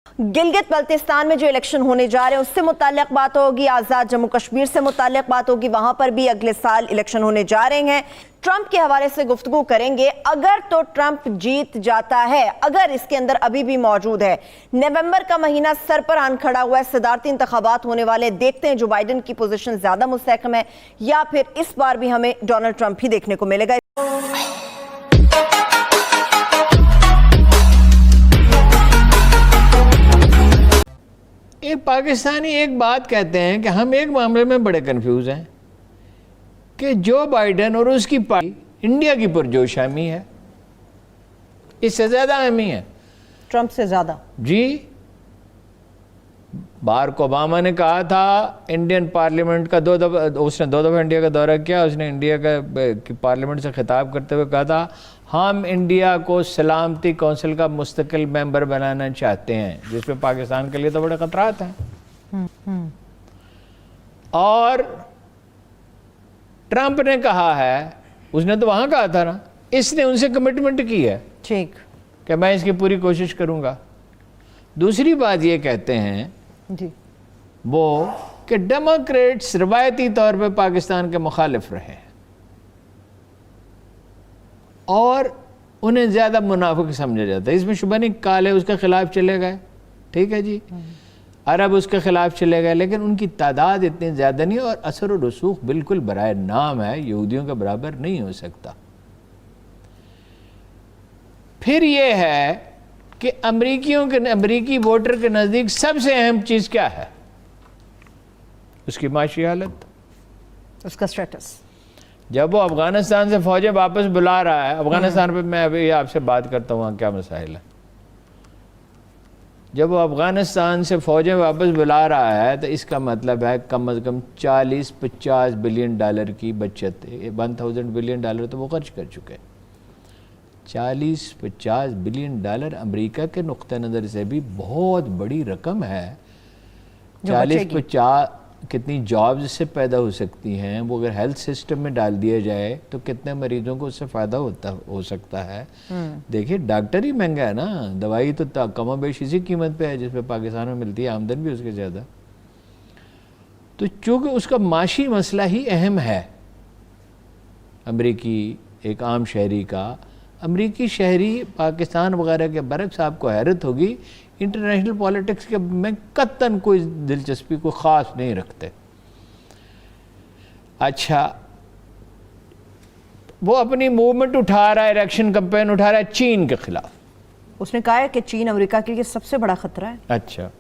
गिलगित बल्तिस्तान में जो इलेक्शन होने जा रहे हैं उससे मुताल्लिक बात होगी, आज़ाद जम्मू कश्मीर से मुताल्लिक बात होगी, वहां पर भी अगले साल इलेक्शन होने जा रहे हैं। ट्रंप के हवाले से गुफ्तगू करेंगे। अगर तो ट्रंप जीत जाता है, अगर इसके अंदर अभी भी मौजूद है, नवंबर का महीना सर पर आन खड़ा हुआ है, सदारती इंतखाबात होने वाले, देखते हैं जो बाइडन की पोजीशन ज्यादा मुस्तहकम है या फिर इस बार भी हमें डोनाल्ड ट्रंप ही देखने को मिलेगा। एक पाकिस्तानी एक बात कहते हैं कि हम एक मामले में बड़े कंफ्यूज हैं कि जो बाइडन और उसकी पार्टी इंडिया की पुरजोश अहमी है, इससे ज्यादा अहमी है, ट्रंप से ज्यादा। जी, बाराक ओबामा ने कहा था इंडियन पार्लियामेंट का उसने दो दफा इंडिया का दौरा किया, उसने इंडिया का पार्लियामेंट से खिताब करते हुए कहा था हम इंडिया को सलामती कौंसिल का मुस्तकिल मेंबर बनाना चाहते हैं, जिसमें पाकिस्तान के लिए तो बड़े खतरात हैं। और ट्रंप ने कहा है, उसने तो वहां कहा था ना, इसने उनसे कमिटमेंट की है ठीक कि मैं इसकी पूरी कोशिश करूंगा। दूसरी बात ये कहते हैं जी वो कि डेमोक्रेट्स रवायती तौर पे पाकिस्तान के मुखालिफ रहे और उन्हें ज़्यादा मुनाफिक समझा जाता है, इसमें शुबा नहीं। काले उसके खिलाफ चले गए, ठीक है जी, अरब उसके खिलाफ चले गए, लेकिन उनकी तादाद इतनी ज़्यादा नहीं और असर और रसूख बिल्कुल बराए नाम है, यहूदियों के बराबर नहीं हो सकता। फिर ये है कि अमरीकी वोटर के नज़दीक सबसे अहम चीज़ क्या है? उसकी माशी हालत, उसका स्टेटस। जब वो अफगानिस्तान से फौजें वापस बुला रहा है, अफगानिस्तान पे मैं अभी आपसे बात करता हूँ वहाँ क्या मसाइल है, जब वो अफगानिस्तान से फौजें वापस बुला रहा है तो इसका मतलब है कम से कम 40-50 बिलियन डॉलर की बचत, 1000 बिलियन डॉलर तो वो खर्च कर चुके हैं। 40-50 बिलियन डॉलर अमेरिका के नुक्ते नज़र से भी बहुत बड़ी रकम है। 40-50 कितनी जॉब्स इससे पैदा हो सकती हैं, वो अगर हेल्थ सिस्टम में डाल दिया जाए तो कितने मरीजों को उससे फ़ायदा हो सकता है। देखिए डॉक्टर ही महंगा है ना, दवाई तो कम बेश इसी कीमत पे है जिसमें पाकिस्तान में मिलती है, आमदन भी उसके ज़्यादा। तो चूँकि उसका माशी मसला ही अहम है, अमरीकी एक आम शहरी का, अमरीकी शहरी पाकिस्तान वगैरह के बरक्स आपको हैरत होगी इंटरनेशनल पॉलिटिक्स के में कतन कोई दिलचस्पी को ख़ास नहीं रखते। अच्छा, वो अपनी मूवमेंट उठा रहा है, इलेक्शन कैंपेन उठा रहा है चीन के खिलाफ। उसने कहा है कि चीन अमेरिका के लिए सबसे बड़ा खतरा है। अच्छा,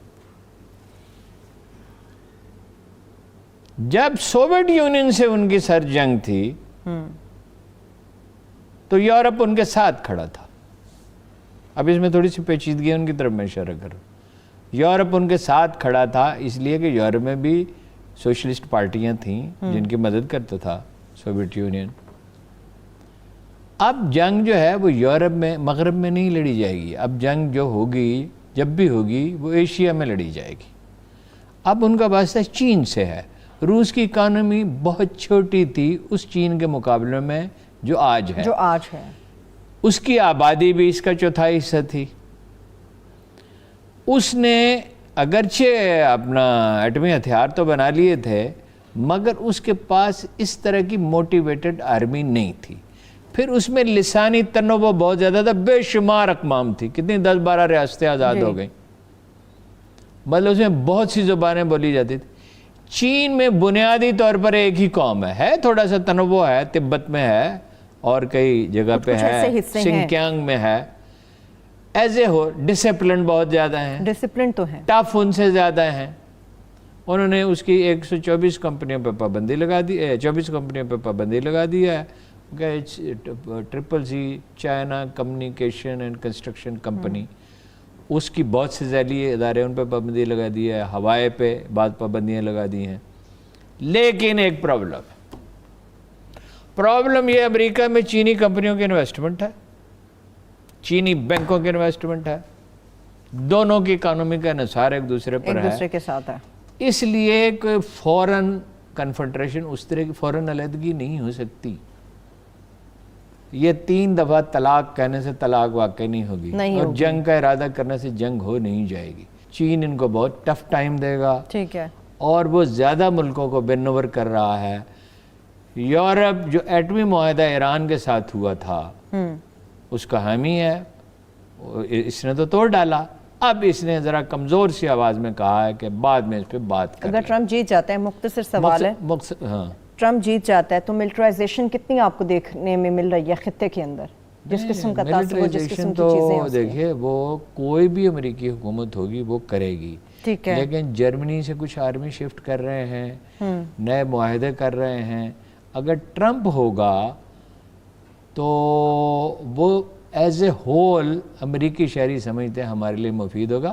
जब सोवियत यूनियन से उनकी सर जंग थी तो यूरोप उनके साथ खड़ा था। अब इसमें थोड़ी सी पेचीदगी उनकी तरफ मैं इशारा करूँ। यूरोप उनके साथ खड़ा था इसलिए कि यूरोप में भी सोशलिस्ट पार्टियां थीं जिनकी मदद करता था सोवियत यूनियन। अब जंग जो है वो यूरोप में, मगरब में नहीं लड़ी जाएगी। अब जंग जो होगी, जब भी होगी, वो एशिया में लड़ी जाएगी। अब उनका वास्ता चीन से है। रूस की इकानमी बहुत छोटी थी उस चीन के मुकाबले में जो आज है। उसकी आबादी भी इसका चौथाई हिस्सा थी। उसने अगरचे अपना एटमी हथियार तो बना लिए थे, मगर उसके पास इस तरह की मोटिवेटेड आर्मी नहीं थी। फिर उसमें लिसानी तनोव बहुत ज़्यादा था, बेशुमार अकमाम थी, कितनी 10-12 रियासतें आज़ाद हो गई, मतलब उसमें बहुत सी ज़ुबानें बोली जाती थी। चीन में बुनियादी तौर पर एक ही कौम है, थोड़ा सा तनोव है, तिब्बत में है और कई जगह पे है, सिंकियांग में है। ऐसे हो डिसिप्लिन बहुत ज़्यादा है, डिसिप्लिन तो है, टफ उनसे ज़्यादा हैं। उन्होंने उसकी 124 कंपनियों पर पाबंदी लगा दी, 24 कंपनियों पर पाबंदी लगा दी है। CCC China communication and construction company, उसकी बहुत से ज़ैली इदारे, उन पर पाबंदी लगा दी है। हवाई पे बाद पाबंदियाँ लगा दी हैं। लेकिन एक प्रॉब्लम ये अमेरिका में चीनी कंपनियों के इन्वेस्टमेंट है, चीनी बैंकों के इन्वेस्टमेंट है, दोनों की इकानमी का निसार एक दूसरे पर है, एक दूसरे के साथ है। इसलिए कोई फौरन कन्फंट्रेशन, उस तरह की फौरन अलहदगी नहीं हो सकती। ये 3 दफ़ा तलाक कहने से तलाक वाकई नहीं होगी, और जंग का इरादा करने से जंग हो नहीं जाएगी। چین ان کو بہت ٹف ٹائم دے گا، ٹھیک ہے، اور وہ زیادہ ملکوں کو بن اوور کر رہا ہے۔ یورپ جو ایٹمی معاہدہ ایران کے ساتھ ہوا تھا اس کا حامی ہے، اس نے تو توڑ ڈالا، اب اس نے ذرا کمزور سی آواز میں کہا ہے کہ بعد میں اس پہ بات اگر ٹرمپ جیت جاتا ہے، مختصر سوال ہے، ہاں ٹرمپ جیت جاتا ہے تو ملٹرائزیشن کتنی آپ کو دیکھنے میں مل رہی ہے خطے کے اندر؟ جس قسم کا تعصب ہو، جس قسم کی چیزیں ہیں، دیکھیے وہ کوئی بھی امریکی حکومت ہوگی وہ کرے گی، ٹھیک ہے، لیکن جرمنی سے کچھ آرمی شفٹ کر رہے ہیں، نئے معاہدے کر رہے ہیں۔ اگر ٹرمپ ہوگا تو وہ ایز اے ہول امریکی شہری سمجھتے ہیں ہمارے لیے مفید ہوگا۔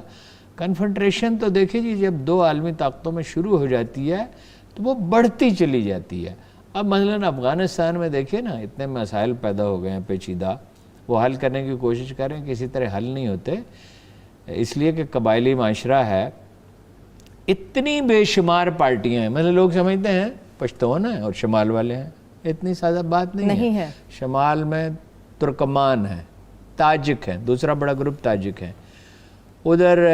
کنفنٹریشن تو دیکھیں جی جب دو عالمی طاقتوں میں شروع ہو جاتی ہے تو وہ بڑھتی چلی جاتی ہے۔ اب مثلاً افغانستان میں دیکھیں نا، اتنے مسائل پیدا ہو گئے ہیں پیچیدہ، وہ حل کرنے کی کوشش کریں کسی طرح حل نہیں ہوتے، اس لیے کہ قبائلی معاشرہ ہے، اتنی بے شمار پارٹیاں ہیں، مثلا لوگ سمجھتے ہیں پشتون ہیں اور شمال والے ہیں، اتنی سادہ بات نہیں ہے۔ شمال میں ترکمان ہیں، تاجک ہیں، دوسرا بڑا گروپ تاجک ہیں، ادھر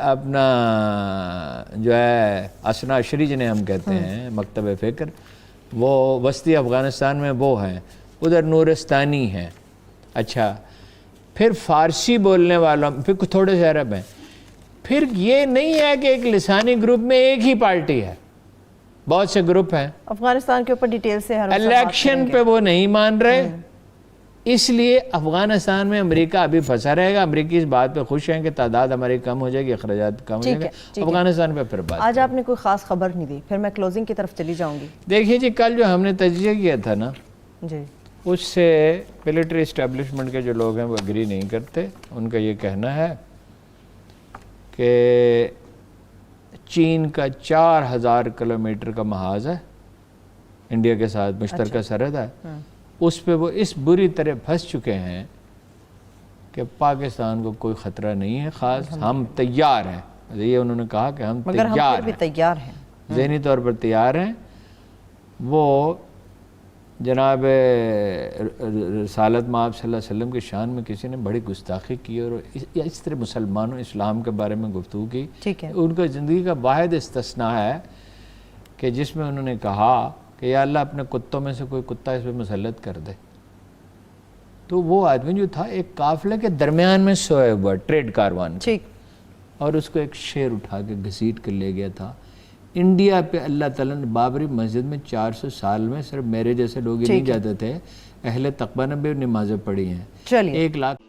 اپنا جو ہے اسنا عشری جنہیں ہم کہتے ہیں مکتب فکر، وہ وسطی افغانستان میں وہ ہیں، ادھر نورستانی ہیں، اچھا پھر فارسی بولنے والوں، پھر تھوڑے سے عرب ہیں، پھر یہ نہیں ہے کہ ایک لسانی گروپ میں ایک ہی پارٹی ہے، بہت سے گروپ ہیں۔ افغانستان کے اوپر ڈیٹیل سے الیکشن پہ وہ نہیں مان رہے، اس لیے افغانستان میں امریکہ ابھی پھنسا رہے گا۔ امریکی اس بات پہ خوش ہیں کہ تعداد ہماری کم ہو جائے گی، اخراجات کم ہو جائے گا، افغانستان پہ پھر بات۔ آج آپ نے کوئی خاص خبر نہیں دی، پھر میں کلوزنگ کی طرف چلی جاؤں گی۔ دیکھیے جی کل جو ہم نے تجزیہ کیا تھا نا، جی، اس سے ملٹری اسٹیبلشمنٹ کے جو لوگ ہیں وہ اگری نہیں کرتے۔ ان کا یہ کہنا ہے کہ چین کا 4000 کلومیٹر کا محاذ ہے، انڈیا کے ساتھ مشترکہ سرحد ہے، اس پہ وہ اس بری طرح پھنس چکے ہیں کہ پاکستان کو کوئی خطرہ نہیں ہے خاص، ہم تیار ہیں، یہ انہوں نے کہا کہ ہم مگر ہم پھر بھی تیار ہیں، ذہنی طور پر تیار ہیں۔ وہ جناب رسالت مآب صلی اللہ علیہ وسلم کی شان میں کسی نے بڑی گستاخی کی اور اس طرح مسلمانوں اسلام کے بارے میں گفتگو کی، ان کا زندگی کا واحد استثناء ہے کہ جس میں انہوں نے کہا کہ یا اللہ اپنے کتوں میں سے کوئی کتا اس پہ مسلط کر دے۔ تو وہ آدمی جو تھا ایک قافلے کے درمیان میں سوئے ہوا ٹریڈ کاروان کا، اور اس کو ایک شیر اٹھا کے گھسیٹ کے لے گیا تھا۔ انڈیا پہ اللہ تعالیٰ نے بابری مسجد میں 400 سال میں صرف میرے جیسے لوگ ہی نہیں جاتے تھے، اہل تقویٰ نے بھی نمازیں پڑھی ہیں، 1 لاکھ